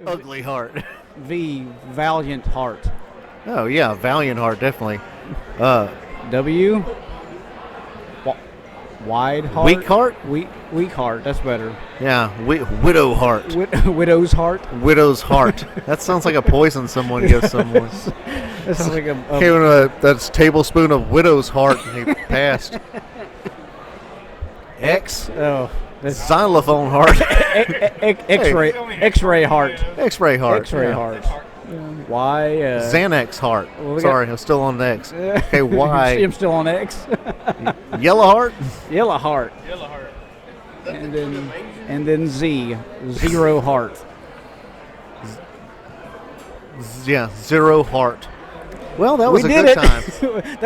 Ugly Heart. V, Valiant Heart. Oh, yeah, Valiant Heart, definitely. W, Wide Heart. Weak Heart? Weak Heart, that's better. Yeah, Widow Heart. Widow's Heart. Widow's Heart. That sounds like a poison someone gives someone. That sounds like that's a tablespoon of Widow's Heart, and he passed. X. Oh. Xylophone Heart. X-ray Heart. X-ray Heart. X-ray Heart. Y. Xanax Heart. Sorry, I'm still on X. Okay, Y. I'm still on X. Yellow Heart. Yellow Heart. And then Z. Zero Heart. Yeah, Zero Heart. Well, that was we a did good time.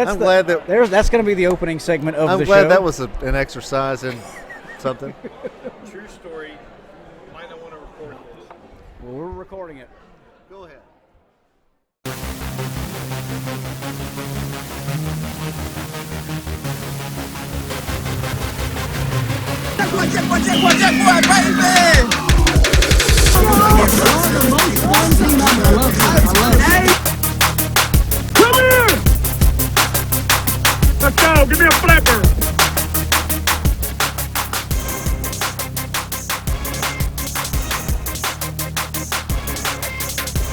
I'm glad that's going to be the opening segment of the show. I'm glad that was an exercise in something. True story. Might not want to record this. Well, we're recording it. Go ahead. Come here! Let's go. Give me a flipper.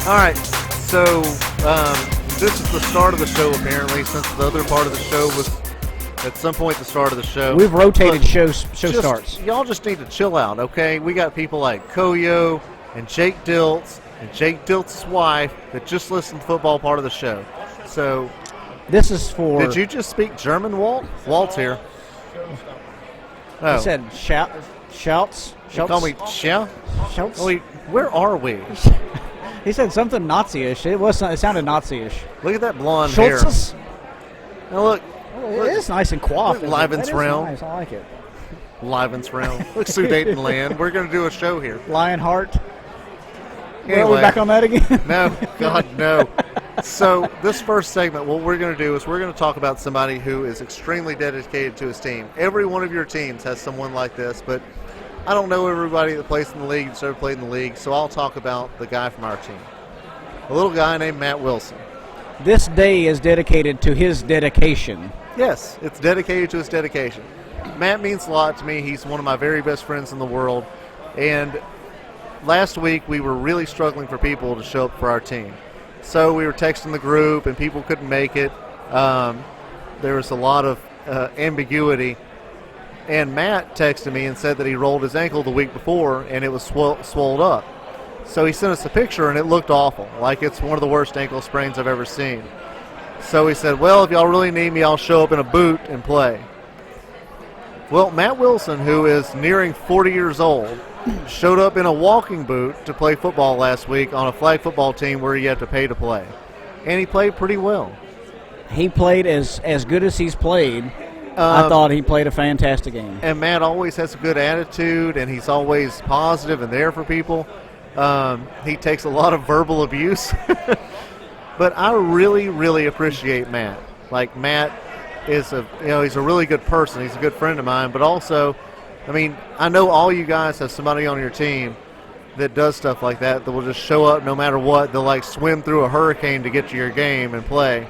All right, so this is the start of the show, apparently, since the other part of the show was at some point the start of the show. We've rotated show starts. Y'all just need to chill out, okay? We got people like Koyo and Jake Diltz and Jake Diltz's wife that just listen to the football part of the show. So this is for... Did you just speak German, Walt? Walt's here. Oh. He said shouts. You call me Shia? Shouts? Where are we? He said something Nazi-ish. It sounded Nazi-ish. Look at that blonde Schultz's? hair. Now look. It is nice and coiffed. Livens round. Nice. I like it. Livens round. Look, Sudetenland. We're going to do a show here. Lionheart. Anyway, are we back on that again? No, God, no. So this first segment, what we're going to do is we're going to talk about somebody who is extremely dedicated to his team. Every one of your teams has someone like this, but I don't know everybody that plays in the league that's ever played in the league, so I'll talk about the guy from our team. A little guy named Matt Wilson. This day is dedicated to his dedication. Yes, it's dedicated to his dedication. Matt means a lot to me. He's one of my very best friends in the world. And last week we were really struggling for people to show up for our team. So we were texting the group and people couldn't make it. There was a lot of ambiguity. And Matt texted me and said that he rolled his ankle the week before and it was swelled up. So he sent us a picture and it looked awful, like it's one of the worst ankle sprains I've ever seen. So he said, well, if y'all really need me, I'll show up in a boot and play. Well, Matt Wilson, who is nearing 40 years old, showed up in a walking boot to play football last week on a flag football team where he had to pay to play. And he played pretty well. He played as good as he's played. I thought he played a fantastic game. And Matt always has a good attitude, and he's always positive and there for people. He takes a lot of verbal abuse. But I really, really appreciate Matt. Like, Matt is he's a really good person. He's a good friend of mine. But also, I mean, I know all you guys have somebody on your team that does stuff like that will just show up no matter what. They'll, like, swim through a hurricane to get to your game and play.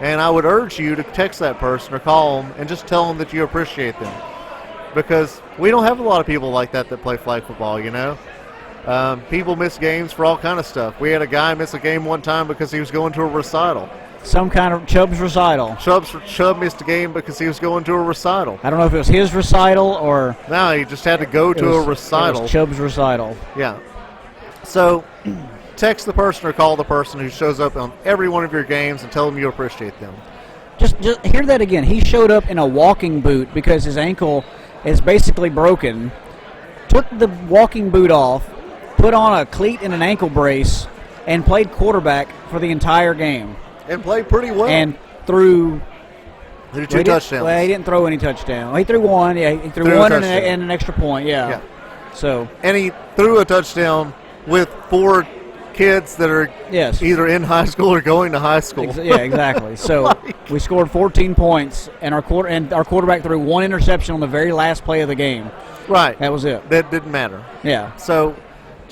And I would urge you to text that person or call them and just tell them that you appreciate them. Because we don't have a lot of people like that play flag football, you know. People miss games for all kind of stuff. We had a guy miss a game one time because he was going to a recital. Some kind of Chubb's recital. Chubb missed a game because he was going to a recital. I don't know if it was his recital or... No, he just had to go to a recital. It was Chubb's recital. Yeah. So, text the person or call the person who shows up on every one of your games and tell them you appreciate them. Just hear that again. He showed up in a walking boot because his ankle is basically broken. Took the walking boot off, put on a cleat and an ankle brace, and played quarterback for the entire game. And played pretty well. And threw 2 touchdowns. Well, he didn't throw any touchdowns. Well, he threw one. Yeah, he threw one and an extra point. Yeah. So. And he threw a touchdown with 4 kids that are either in high school or going to high school. Yeah, exactly. So we scored 14 points, and our quarterback threw 1 interception on the very last play of the game. Right. That was it. That didn't matter. Yeah. So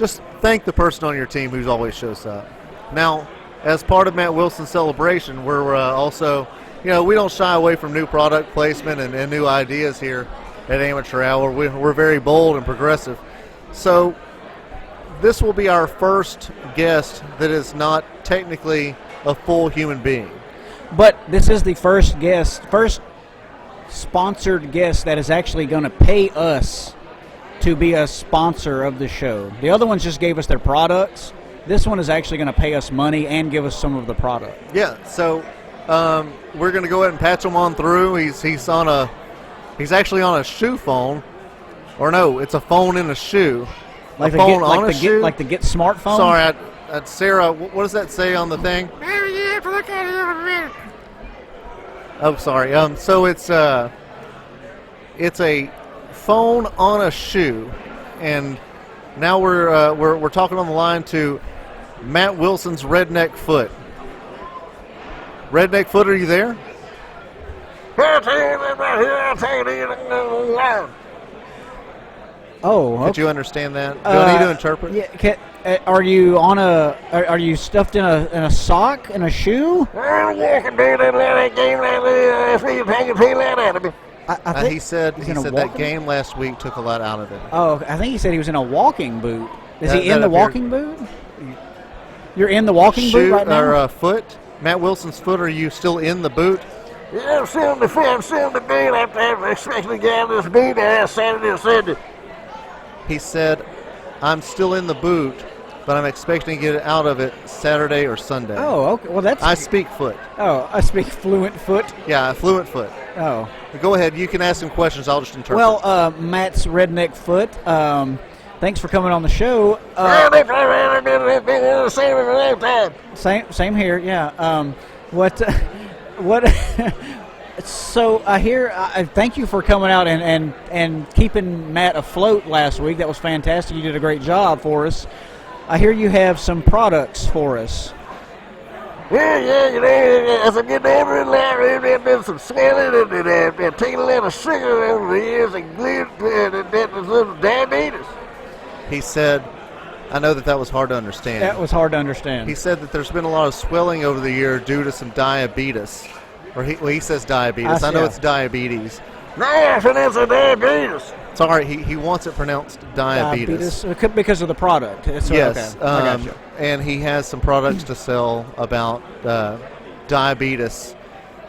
just thank the person on your team who's always shows up. Now, as part of Matt Wilson's celebration, we're also, we don't shy away from new product placement and new ideas here at Amateur Hour. We're very bold and progressive. So this will be our first guest that is not technically a full human being. But this is the first sponsored guest that is actually going to pay us to be a sponsor of the show. The other ones just gave us their products. This one is actually going to pay us money and give us some of the product. Yeah, so we're going to go ahead and patch him on through. He's actually on a shoe phone. Or no, it's a phone in a shoe. Like a phone on a shoe? Like the Get smartphone? Sorry, Sarah, what does that say on the thing? Maybe you have to look at it in a minute. Oh, sorry. So it's a phone on a shoe, and now we're talking on the line to Matt Wilson's Redneck Foot. Redneck Foot, are you there? Oh, okay. Did you understand that? Do I need to interpret? Yeah. Are you on a? Are you stuffed in a sock in a shoe? I think He said he's in a that walking- game last week took a lot out of him. Oh, I think he said he was in a walking boot. Is That- he in that the appeared- walking boot? You're in the walking boot Shoe right now. or foot? Matt Wilson's foot. Are you still in the boot? Yeah, I'm still in the boot after expecting to get out of this boot last Saturday and Sunday. He said, "I'm still in the boot, but I'm expecting to get out of it Saturday or Sunday." Oh, okay. Well, that's. I speak foot. Oh, I speak fluent foot. Yeah, fluent foot. Oh. Go ahead. You can ask some questions. I'll just interpret. Well, Matt's Redneck Foot. Thanks for coming on the show. Same here. Yeah. What? So I hear. Thank you for coming out and keeping Matt afloat last week. That was fantastic. You did a great job for us. I hear you have some products for us. Yeah, as I get over in there, I've been some smelling and taking a lot of sugar over the years and gluten and diabetes. He said, I know that was hard to understand. That was hard to understand. He said that there's been a lot of swelling over the year due to some diabetes. Or he says diabetes. I know yeah. it's diabetes. No, I pronounce it diabetes. Sorry, he wants it pronounced diabetes. Because of the product. Yes, Okay. I got you. and he has some products to sell about diabetes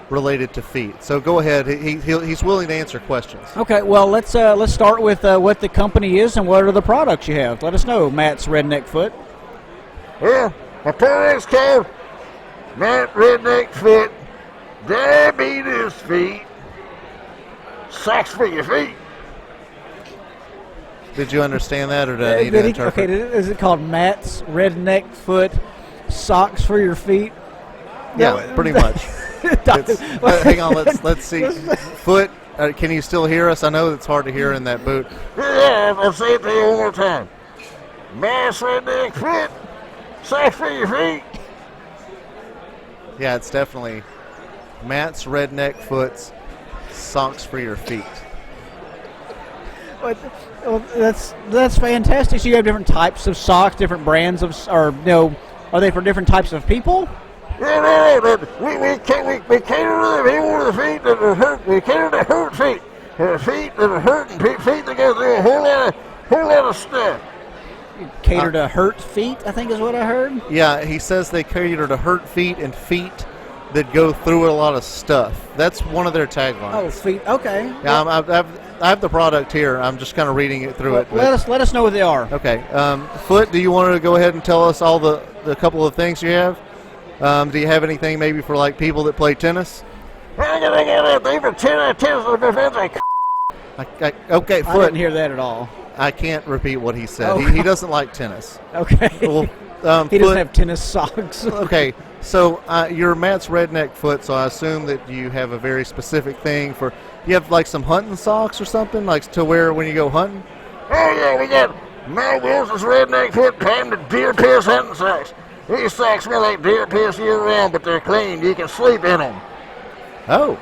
related to feet. So go ahead. He's willing to answer questions. Okay, well let's start with what the company is and what are the products you have. Let us know, Matt's Redneck Foot. Yeah, my products came Matt Redneck Fit, diabetes feet, socks for your feet. Did you understand that, or did I need to interpret? Okay, is it called Matt's Redneck Foot, socks for your feet? Yeah, pretty much. Hang on, let's see. Foot, can you still hear us? I know it's hard to hear in that boot. Yeah, I'll say it to you one more time. Matt's Redneck Fit, socks for your feet. Yeah, it's definitely Matt's Redneck Foot's socks for your feet. Well, that's fantastic. So you have different types of socks, different brands of, are they for different types of people? Yeah, we cater to the people with the feet that are hurt. We cater to hurt feet. Feet that are hurting, feet that go through a whole lot of stuff. You cater to hurt feet, I think is what I heard. Yeah, he says they cater to hurt feet and feet that go through a lot of stuff. That's one of their taglines. Oh, feet. Okay. Yeah, I have the product here. I'm just kind of reading it through it. Let us know what they are. Okay. Foot, do you want to go ahead and tell us all the couple of things you have? Do you have anything maybe for like people that play tennis? I got a thing for tennis. Okay, I Foot. didn't hear that at all. I can't repeat what he said. Oh. He doesn't like tennis. Okay. Well, he Foot, doesn't have tennis socks. Okay, so you're Matt's Redneck Foot, so I assume that you have a very specific thing for. You have like some hunting socks or something, like to wear when you go hunting. Oh yeah, we got Matt Wilson's Redneck Fit patented deer piss hunting socks. These socks smell like deer piss year round, but they're clean. You can sleep in them. Oh,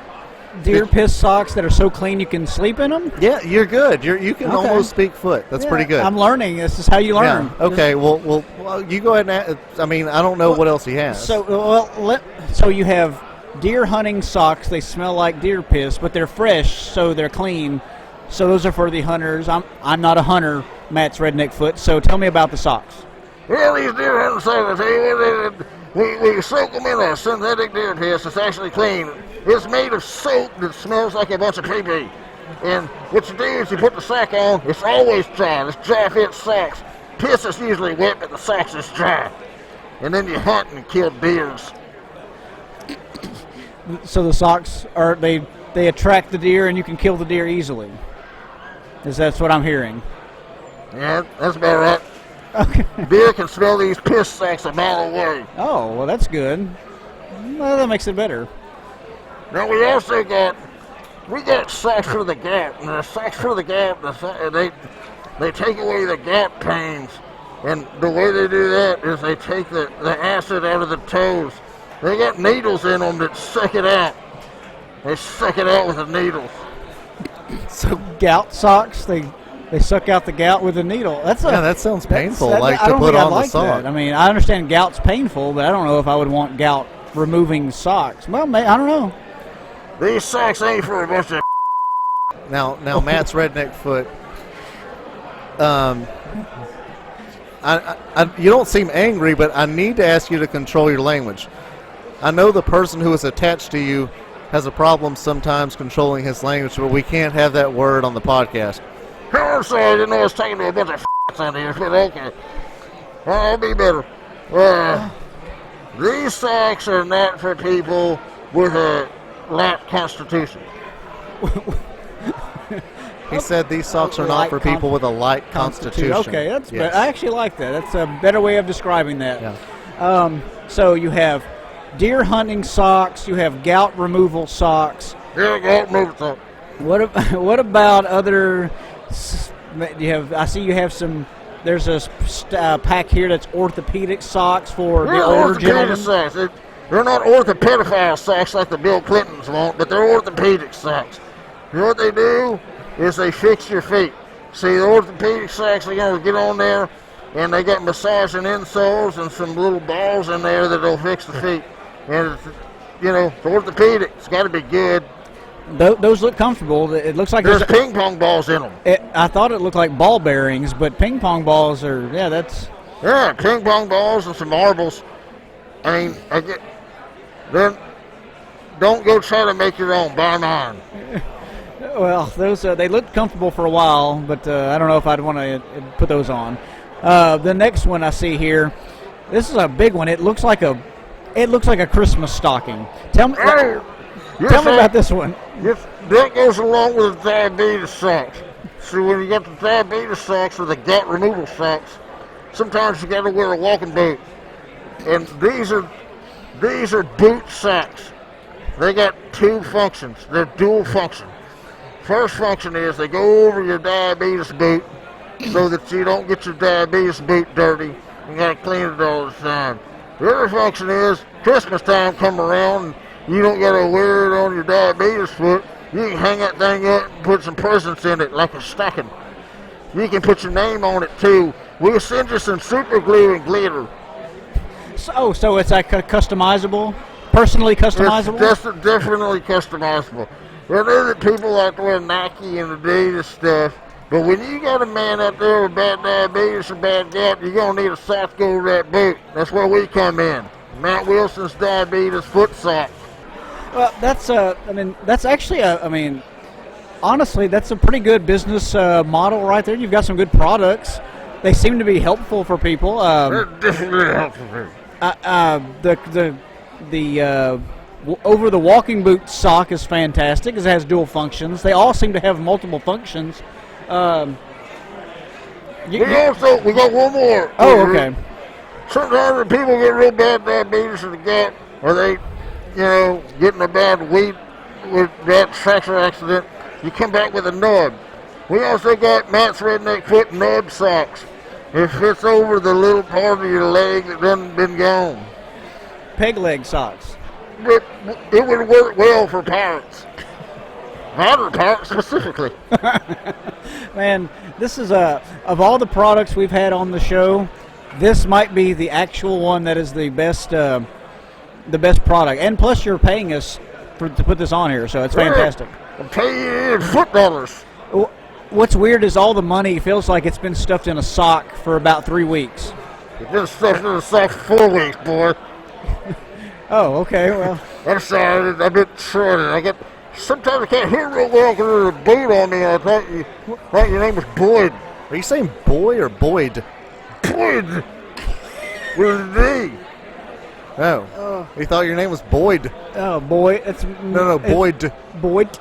deer piss socks that are so clean you can sleep in them? Yeah, you're good. You can Okay. almost speak foot. That's Yeah, pretty good. I'm learning. This is how you learn. Yeah. Okay. Well, you go ahead and. I mean, I don't know what else he has. So you have deer hunting socks. They smell like deer piss, but they're fresh, so they're clean. So those are for the hunters. I'm not a hunter, Matt's redneck foot. So tell me about the socks. Well, these deer hunting socks, I tell you what, we soak them in a synthetic deer piss. It's actually clean. It's made of soap that smells like a bunch of pee-pee. And what you do is you put the sack on. It's always dry. It's dry fit sacks. Piss is usually wet, but the sacks is dry. And then you hunt and kill deers. So the socks are they attract the deer, and you can kill the deer easily. That's what I'm hearing. Yeah, that's about right. Okay. Deer can smell these piss sacks a mile away. Oh, well, that's good. Well, that makes it better. Now we also got sacks for the gap. And the sacks for the gap, they take away the gap pains. And the way they do that is they take the acid out of the toes. They got needles in them that suck it out. They suck it out with the needles. So gout socks, they suck out the gout with a needle. That sounds painful. I To don't put think I'd on the like sock. that. I mean, I understand gout's painful, but I don't know if I would want gout removing socks. Well, I don't know. These sacks ain't for a bunch of Now, Matt's redneck foot. You don't seem angry, but I need to ask you to control your language. I know the person who is attached to you has a problem sometimes controlling his language, but we can't have that word on the podcast. Oh, I'm sorry, I didn't know I was talking to a bunch of on here. But okay. I'll be better. These sacks are not for people with a light constitution. He said these socks are not for people with a light constitution. Okay, that's Yes. I actually like that. That's a better way of describing that. Yeah. So you have deer hunting socks. You have gout removal socks. Yeah, gout removal sock. What about other? You have. I see you have some. There's a pack here that's orthopedic socks for the older gentlemen. Sacks. They're not orthopedic sacks like the Bill Clintons want, but they're orthopedic sacks. You know what they do is they fix your feet. See, the orthopedic sacks, they're going to get on there, and they got massaging insoles and some little balls in there that'll fix the feet. And, the orthopedic, it's got to be good. Those look comfortable. It looks like There's ping pong balls in them. I thought it looked like ball bearings, but ping pong balls are. Yeah, that's. Yeah, ping pong balls and some marbles. I mean, then don't go try to make your own. Buy mine. Well, those they looked comfortable for a while, but I don't know if I'd want to put those on. The next one I see here, this is a big one. It looks like a Christmas stocking. Tell me about this one. Yes, that goes along with the diabetes sacks. So when you got the diabetes sacks or the gout removal sacks, sometimes you got to wear a walking boot. And these are boot sacks. They got two functions. They're dual function. First function is they go over your diabetes boot so that you don't get your diabetes boot dirty. You got to clean it all the time. The other function is Christmas time come around and you don't got to wear it on your diabetes foot. You can hang that thing up and put some presents in it like a stocking. You can put your name on it too. We'll send you some super glue and glitter. So it's like customizable, personally customizable? It's definitely customizable. I know that people like to wear Nike and Adidas stuff, but when you got a man out there with bad diabetes or bad gout, you're going to need a sock to go over that boot. That's where we come in. Matt Wilson's diabetes foot sock. Well, that's actually honestly, that's a pretty good business model right there. You've got some good products. They seem to be helpful for people. They're definitely helpful for you. The over the walking boot sock is fantastic because it has dual functions. They all seem to have multiple functions. We got one more. Oh, okay. Sometimes when people get real bad diabetes or the gout, or they, get in a bad with that fracture accident, you come back with a nub. We also got Matt's redneck foot nub socks. It fits over the little part of your leg that hasn't been gone. Peg leg socks. But it would work well for pirates. Battery pack specifically. Man, this is of all the products we've had on the show, this might be the actual one that is the best product. And plus, you're paying us to put this on here, so it's fantastic. I'm paying you in foot dollars. What's weird is all the money feels like it's been stuffed in a sock for about 3 weeks. It's been stuffed in the sock for 4 weeks, boy. Oh, okay. Well, I'm sorry, I've been trying. Sometimes I can't hear real well because there's a boot on me. I thought your name was Boyd. Are you saying boy or Boyd? Boyd! With a D. Oh. We thought your name was Boyd. oh boy, it's No, Boyd. Boyd.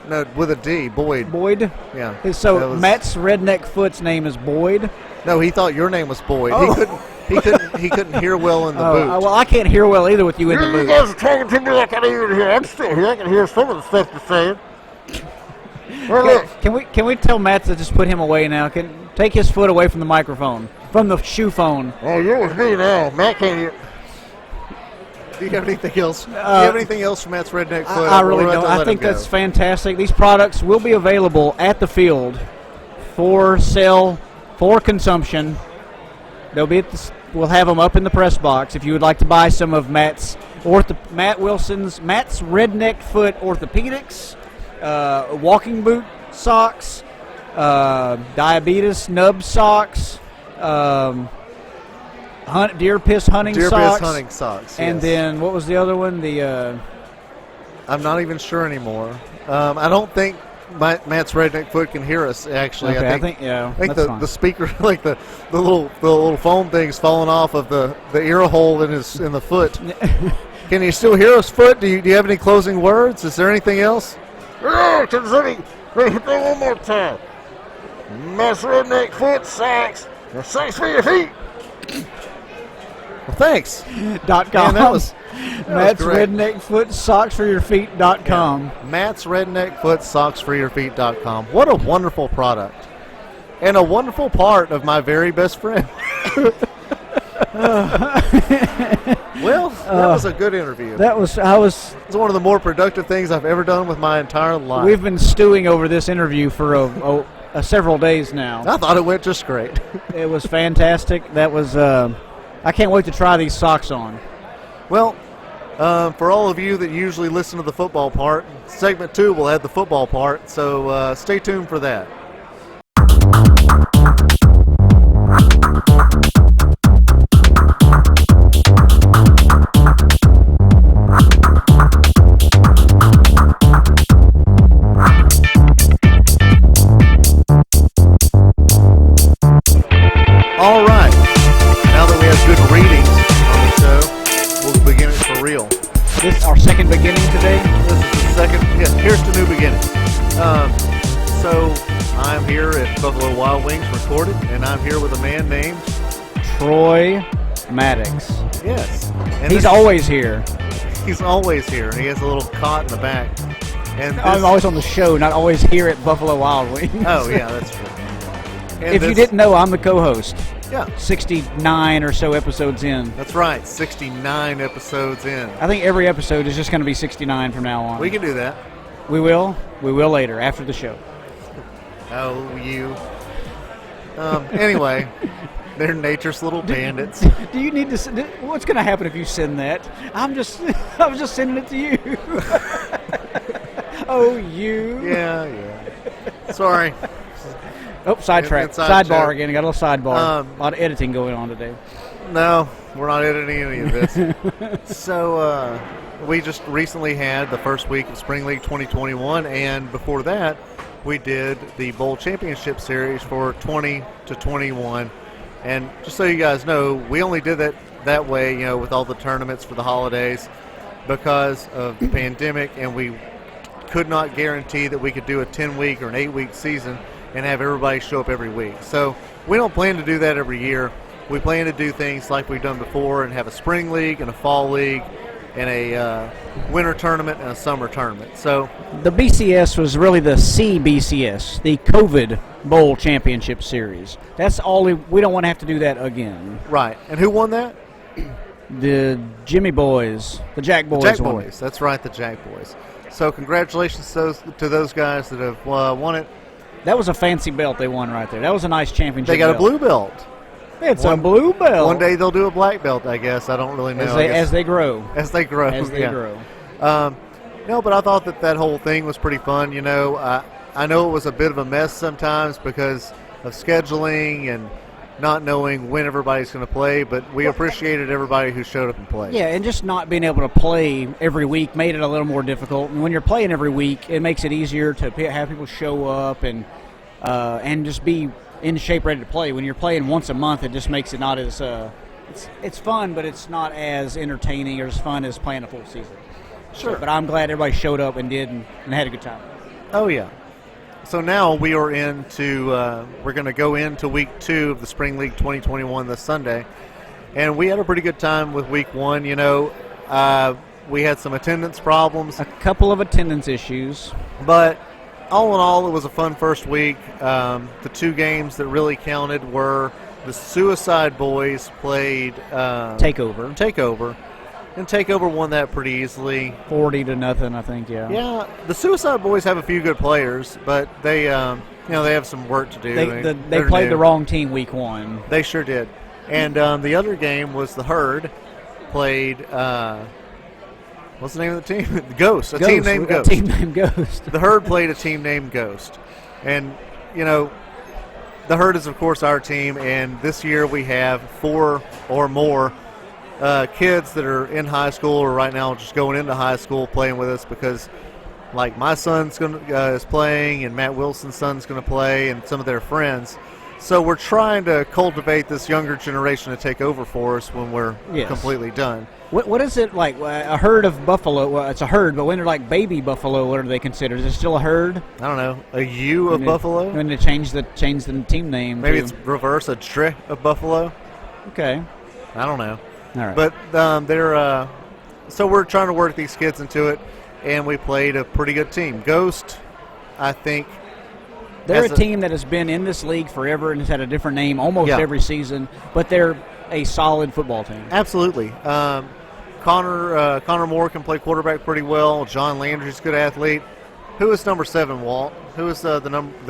No, with a D. Boyd. Boyd. Yeah. So That was- Matt's redneck foot's name is Boyd. No, he thought your name was Boyd. Oh. He couldn't hear well in the boot. Well, I can't hear well either with you in the You booth. guys are talking to me like I can't even hear. I'm still here. I can hear some of the stuff you're saying. Well, look. Can we tell Matt to just put him away now? Can take his foot away from the microphone, from the shoe phone. Oh, you're with me now. Matt can't hear. Do you have anything else? Do you have anything else from Matt's Redneck Foot? I really We're about don't. to I let think him go. that's fantastic. These products will be available at the field for sale, for consumption. They'll be we'll have them up in the press box if you would like to buy some of Matt's Redneck Foot Orthopedics, walking boot socks, diabetes nub socks, deer piss hunting Deer socks. Piss hunting socks. And yes. then what was the other one? The I'm not even sure anymore. I don't think Matt's Redneck Foot can hear us. Actually, okay, I think that's fine. the speaker, like the little foam thing's falling off of the ear hole in the foot. Can you still hear us, Foot? Do you have any closing words? Is there anything else? Oh, let me hit that one more time. Matt's Redneck Foot socks. Socks for your feet. Well, thanks. .com. Man, that was Matt's great. Redneck Foot Socks for Your Feet.com. Matt's Redneck Foot Socks for Your Feet.com. What a wonderful product. And a wonderful part of my very best friend. Well, that was a good interview. It's It's one of the more productive things I've ever done with my entire life. We've been stewing over this interview for several days now. I thought it went just great. It was fantastic. That was. I can't wait to try these socks on. Well, for all of you that usually listen to the football part, segment 2 will have the football part, so stay tuned for that. All right. Now that we have good readings on the show, we'll begin it for real. This is our second beginning today. This is the second. Yes, here's the new beginning. So I'm here at Buffalo Wild Wings recorded, and I'm here with a man named. Troy Maddox. Yes. And He's always here. He's always here. He has a little cot in the back. And this, I'm always on the show, not always here at Buffalo Wild Wings. Oh yeah, that's true. And If you didn't know, I'm the co-host. Yeah, 69 or so episodes in. that's right. 69 episodes in. I think every episode is just going to be 69 from now on. We can do that. We will. We will later, after the show. Oh, you. Anyway, they're nature's little bandits. Do you need to? What's going to happen if you send that? I was just sending it to you. Oh, you. Yeah. Sorry. Oh, sidetrack. Inside Sidebar joke. again. I got a little sidebar. Um, A lot of editing going on today. No, we're not editing any of this. So, we just recently had the first week of Spring League 2021, and before that, we did the Bowl Championship Series for 20 to 21. And just so you guys know, we only did that way, with all the tournaments for the holidays because of the pandemic, and we could not guarantee that we could do a 10-week or an 8-week season and have everybody show up every week. So we don't plan to do that every year. We plan to do things like we've done before and have a spring league and a fall league and a winter tournament and a summer tournament. So The BCS was really the CBCS, the COVID Bowl Championship Series. That's all we don't want to have to do that again. right. And who won that? The Jimmy Boys, the Jack Boys Jack won. Boys. That's right, the Jack Boys. So congratulations to those guys that have won it. That was a fancy belt they won right there. That was a nice championship. They got belt. a blue belt. It's a blue belt. One day they'll do a black belt, I guess. I don't really know. As they grow. As they grow. As they yeah. grow. No, but I thought that whole thing was pretty fun. You know, I know it was a bit of a mess sometimes because of scheduling and not knowing when everybody's going to play, but we appreciated everybody who showed up and played. Yeah, and just not being able to play every week made it a little more difficult. And when you're playing every week, it makes it easier to have people show up and just be in shape, ready to play. When you're playing once a month, it just makes it not as it's fun, but it's not as entertaining or as fun as playing a full season. Sure. But I'm glad everybody showed up and did and had a good time. Oh, yeah. So now we are we're going to go into week 2 of the Spring League 2021 this Sunday. And we had a pretty good time with week 1. You know, we had some attendance problems. A couple of attendance issues. But all in all, it was a fun first week. The 2 games that really counted were the Suicide Boys played Takeover. And Takeover won that pretty easily. 40-0, I think, yeah. Yeah, the Suicide Boys have a few good players, but they have some work to do. They played the wrong team week 1. They sure did. And the other game was the Herd played, what's the name of the team? Ghost, a team named Ghost. A team named Ghost. The Herd played a team named Ghost. And, you know, the Herd is, of course, our team, and this year we have 4 or more kids that are in high school or right now just going into high school playing with us because, like, my son's is playing and Matt Wilson's son's going to play and some of their friends. So we're trying to cultivate this younger generation to take over for us when we're completely done. What is it like? A herd of buffalo? Well, it's a herd, but when they're like baby buffalo, what are they considered? Is it still a herd? I don't know. A ewe of buffalo? When they change the team name. Maybe it's reverse, a tre of buffalo? Okay. I don't know. All right. But so we're trying to work these kids into it, and we played a pretty good team. Ghost, I think. They're a team that has been in this league forever and has had a different name almost every season, but they're a solid football team. Absolutely. Connor Moore can play quarterback pretty well. John Landry's a good athlete. Who is number 7, Walt? Who is the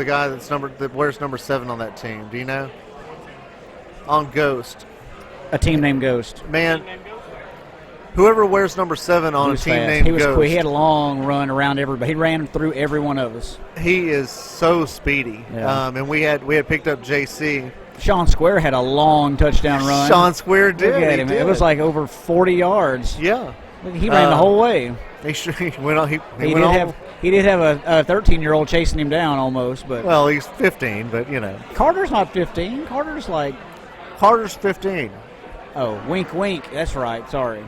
guy that wears number 7 on that team? Do you know? On Ghost. A team named Ghost. Man, whoever wears number 7 on a team fast. named He was Ghost. quick. He had a long run around everybody. He ran through every one of us. He is so speedy. Yeah. And we had picked up JC. Sean Square had a long touchdown run. Son Square did. Look at him. He did. It was like over 40 yards. Yeah. He ran the whole way. He went on. He did have a 13-year-old chasing him down almost, but well, he's 15, but you know. Carter's not 15. Carter's 15. Oh, wink, wink. That's right. Sorry.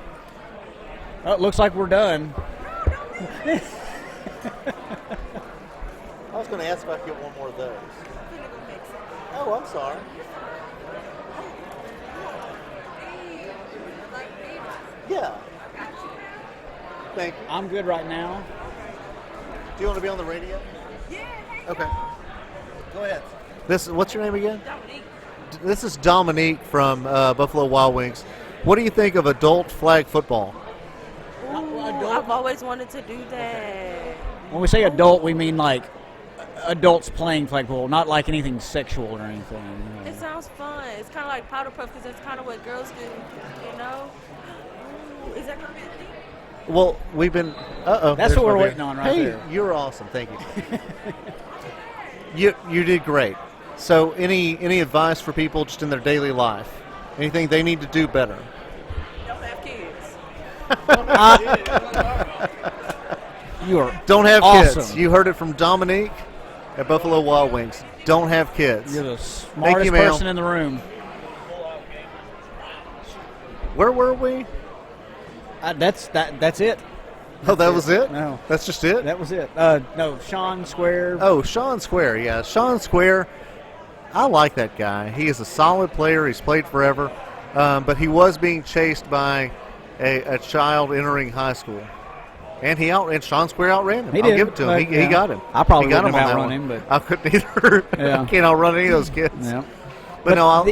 Oh, it looks like we're done. I was going to ask if I could get one more of those. Oh, I'm sorry. Yeah. Thank you. I'm good right now. Do you want to be on the radio? Yeah. Okay. Go ahead. What's your name again? Dominique. This is Dominique from Buffalo Wild Wings. What do you think of adult flag football? Ooh, I've always wanted to do that. When we say adult, we mean like adults playing flag football, not like anything sexual or anything. You know. It sounds fun. It's kind of like powder puff because that's kind of what girls do, you know? Ooh, is that going to be a thing? Well, we've been. That's what we're waiting on right there. Hey, you're awesome. Thank you. You did great. So, any advice for people just in their daily life? Anything they need to do better? Don't have kids. You are Don't have awesome. kids. You heard it from Dominique at Buffalo Wild Wings. Don't have kids. You're the smartest you, ma'am. person in the room. Where were we? That's it. Oh, that was it? No. That's just it? That was it. No, Sean Square. Oh, Sean Square, yeah. Sean Square, I like that guy. He is a solid player. He's played forever. But he was being chased by a child entering high school. And Sean Square outran him. He I'll did, give it to him. He got him. I probably he got wouldn't him have on that outrun one. him, but I couldn't either. Yeah. I can't outrun any of those kids. yeah. But no,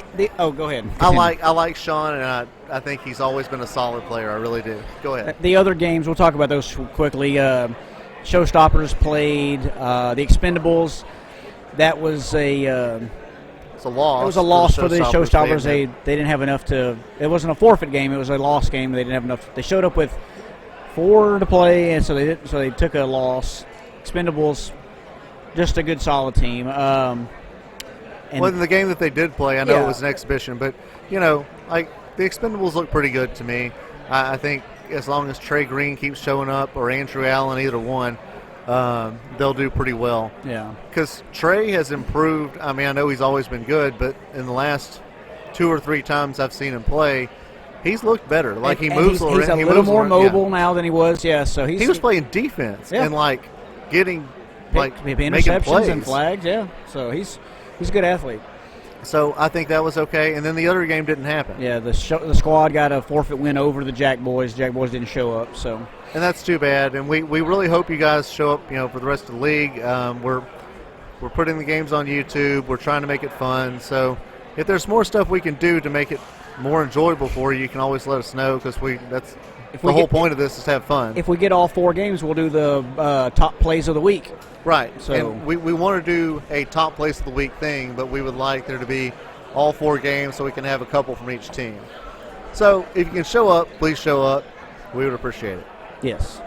go ahead. I Continue. like Sean, and I think he's always been a solid player. I really do. Go ahead. The other games, we'll talk about those quickly. Showstoppers played the Expendables. That was It's a loss. It was a loss for the Showstoppers. They They didn't have enough to. It wasn't a forfeit game. It was a loss game. They didn't have enough. They showed up with 4 to play, and so they took a loss. Expendables, just a good solid team. And well, in the game that they did play, I know Yeah. it was an exhibition, but like the Expendables look pretty good to me. I think as long as Trey Green keeps showing up or Andrew Allen, either one, they'll do pretty well. yeah, Because Trey has improved. I mean, I know he's always been good, but in the last 2 or 3 times I've seen him play, he's looked better. Like he And moves He's a he little moves more around, mobile now than he was. Yeah, so He was playing defense Yeah. and like getting like making interceptions plays. and flags. Yeah, so he's a good athlete. So I think that was okay. And then the other game didn't happen. Yeah, the squad got a forfeit win over the Jack Boys. Jack Boys didn't show up, so And that's too bad. And we really hope you guys show up, for the rest of the league. We're putting the games on YouTube. We're trying to make it fun. So if there's more stuff we can do to make it more enjoyable for you, you can always let us know because that's the whole point of this is to have fun. if we get all 4 games, we'll do the top plays of the week. Right. So- And we want to do a top place of the week thing, but we would like there to be all 4 games so we can have a couple from each team. So if you can show up, please show up. We would appreciate it. Yes.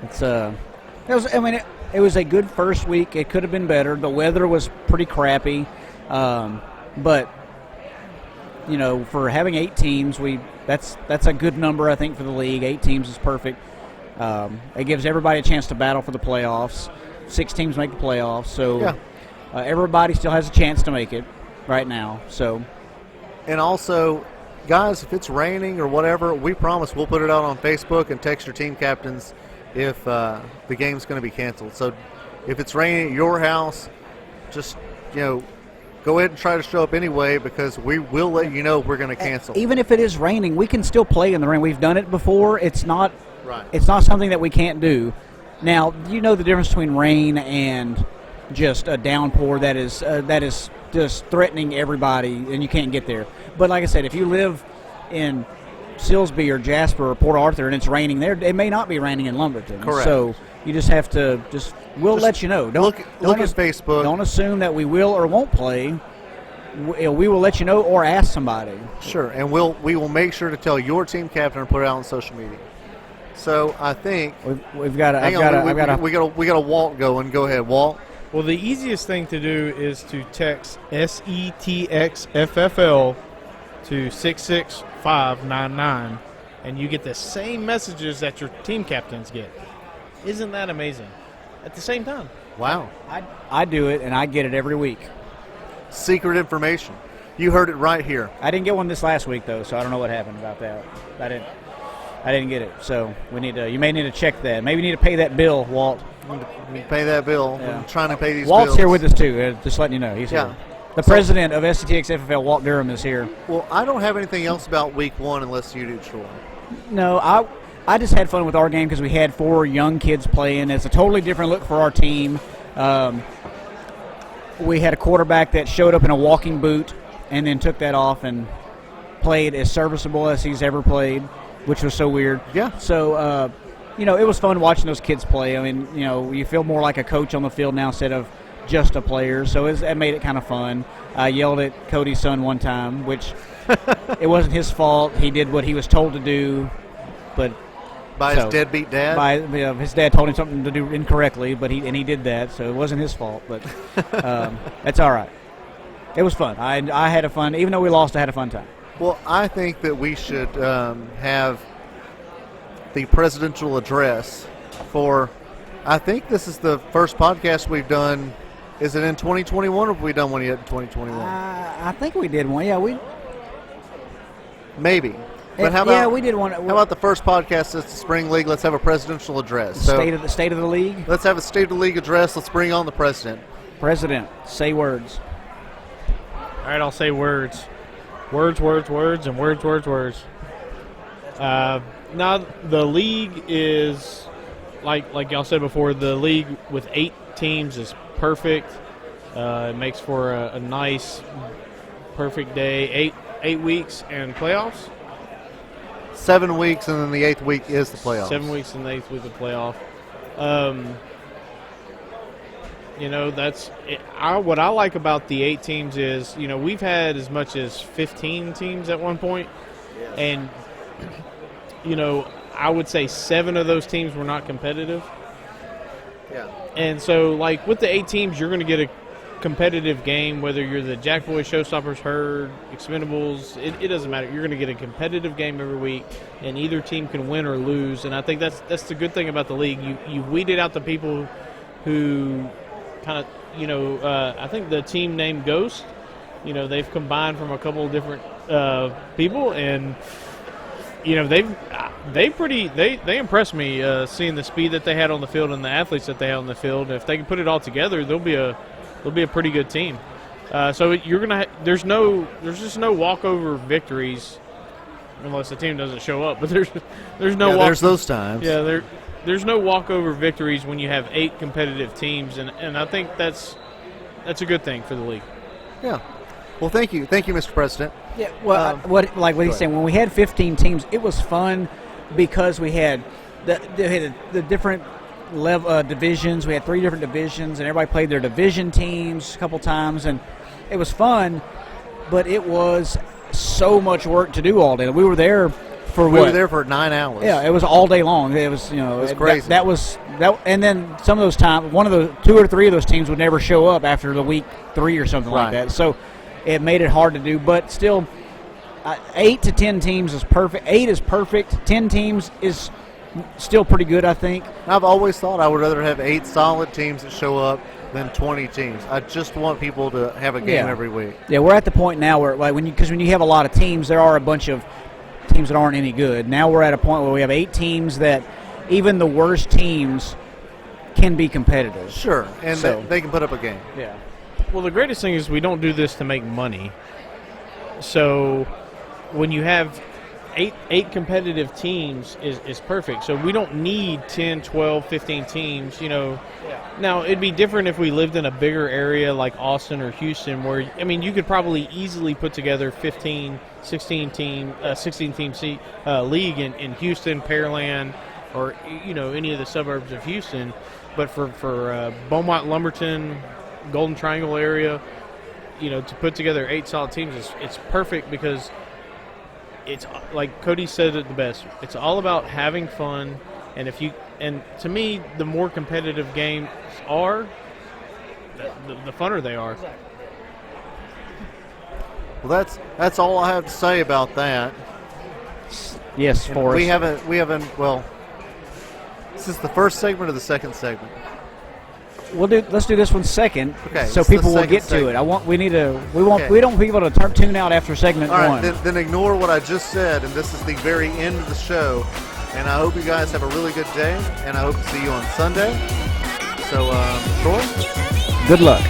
It's it was a good first week. It could have been better. The weather was pretty crappy, but for having 8 teams, that's a good number I think for the league. 8 teams is perfect. It gives everybody a chance to battle for the playoffs. 6 teams make the playoffs, so Yeah. Everybody still has a chance to make it right now. So And also, guys, if it's raining or whatever, we promise we'll put it out on Facebook and text your team captains if the game's going to be canceled. So if it's raining at your house, just, go ahead and try to show up anyway because we will let you know if we're going to cancel. even if it is raining, we can still play in the rain. We've done it before. It's not Right. It's not something that we can't do. Now, you know the difference between rain and just a downpour that is just threatening everybody, and you can't get there. But like I said, if you live in Silsbee or Jasper or Port Arthur and it's raining there, it may not be raining in Lumberton. Correct. So you just have to we'll let you know. Don't look at Facebook. Don't assume that we will or won't play. We will let you know or ask somebody. Sure, and we will make sure to tell your team captain and put it out on social media. So I think We've got hang on, we got a Walt going. Go ahead, Walt. Well, the easiest thing to do is to text SETXFFL to 66599, and you get the same messages that your team captains get. Isn't that amazing? At the same time. Wow, I do it, and I get it every week. secret information. You heard it right here. I didn't get one this last week though, so I don't know what happened about that. I didn't get it, so you may need to check that. Maybe you need to pay that bill, Walt. You pay that bill. Yeah. I'm trying to pay these Walt's bills. here with us too. Just letting you know, he's Yeah. here. The president of SCTX FFL, Walt Durham, is here. Well, I don't have anything else about week 1 unless you do, Troy. No, I just had fun with our game because we had 4 young kids playing. It's a totally different look for our team. We had a quarterback that showed up in a walking boot and then took that off and played as serviceable as he's ever played, which was so weird. Yeah. So, it was fun watching those kids play. I mean, you feel more like a coach on the field now instead of just a player. So it made it kind of fun. I yelled at Cody's son one time, which it wasn't his fault. He did what he was told to do, but By his deadbeat dad? his dad told him something to do incorrectly, but he did that, so it wasn't his fault. But that's all right. It was fun. I had a fun, even though we lost. I had a fun time. Well, I think that we should have the presidential address for, I think this is the first podcast we've done. Is it in 2021 or have we done one yet in 2021? I think we did one. Yeah, Maybe. But how about, yeah, we did one. how about the first podcast since the Spring League? Let's have a presidential address. state of the league? Let's have a State of the League address. Let's bring on the president. President, say words. All right, I'll say words. Words, and words. Now, the league is, like y'all said before, the league with 8 teams is perfect. It makes for a nice, perfect day. 8 weeks and playoffs. 7 weeks, and then the 8th week is the playoffs. 7 weeks and the 8th week of playoff. That's what I like about the 8 teams is, we've had as much as 15 teams at one point, and I would say 7 of those teams were not competitive. Yeah. And so, like, with the 8 teams, you're going to get a competitive game, whether you're the Jack Boys, Showstoppers, Herd, Expendables. It doesn't matter. You're going to get a competitive game every week, and either team can win or lose. And I think that's the good thing about the league. You've weeded out the people who kind of, I think the team named Ghost, they've combined from a couple of different people, and they impressed me seeing the speed that they had on the field and the athletes that they had on the field. If they can put it all together, they'll be a pretty good team. So you're gonna there's just no walkover victories unless the team doesn't show up. But there's no there's those times. Yeah, there's no walkover victories when you have 8 competitive teams, and I think that's a good thing for the league. Yeah. Well, thank you, Mr. President. Yeah, well, what he's saying, when we had 15 teams, it was fun because we had the different level divisions. We had 3 different divisions, and everybody played their division teams a couple times, and it was fun. But it was so much work to do all day. We were there for We were there for 9 hours. Yeah, it was all day long. It was it was crazy. That was, and then some of those times, one of the 2 or 3 of those teams would never show up after the week 3 or something like that. So it made it hard to do, but still, 8 to 10 teams is perfect. 8 is perfect. 10 teams is still pretty good, I think. I've always thought I would rather have 8 solid teams that show up than 20 teams. I just want people to have a game every week. Yeah, we're at the point now where, like, when you have a lot of teams, there are a bunch of teams that aren't any good. Now we're at a point where we have 8 teams that even the worst teams can be competitive. Sure, and they can put up a game. Yeah. Well, the greatest thing is we don't do this to make money. So when you have eight competitive teams is perfect. So we don't need 10, 12, 15 teams, Now, it'd be different if we lived in a bigger area like Austin or Houston where, you could probably easily put together 15, 16-team league in Houston, Pearland, or, any of the suburbs of Houston. But for Beaumont, Lumberton, Golden Triangle area, to put together 8 solid teams, it's perfect because it's like Cody said it the best. It's all about having fun, and to me, the more competitive games are, the funner they are. Well, that's all I have to say about that. Yes, Forrest. We haven't. Well, this is the first segment or the second segment. Let's do this one second, okay, so people will get to it. We don't want people to tune out after segment 1. All right, then ignore what I just said, and this is the very end of the show. And I hope you guys have a really good day, and I hope to see you on Sunday. So, Troy? Good luck.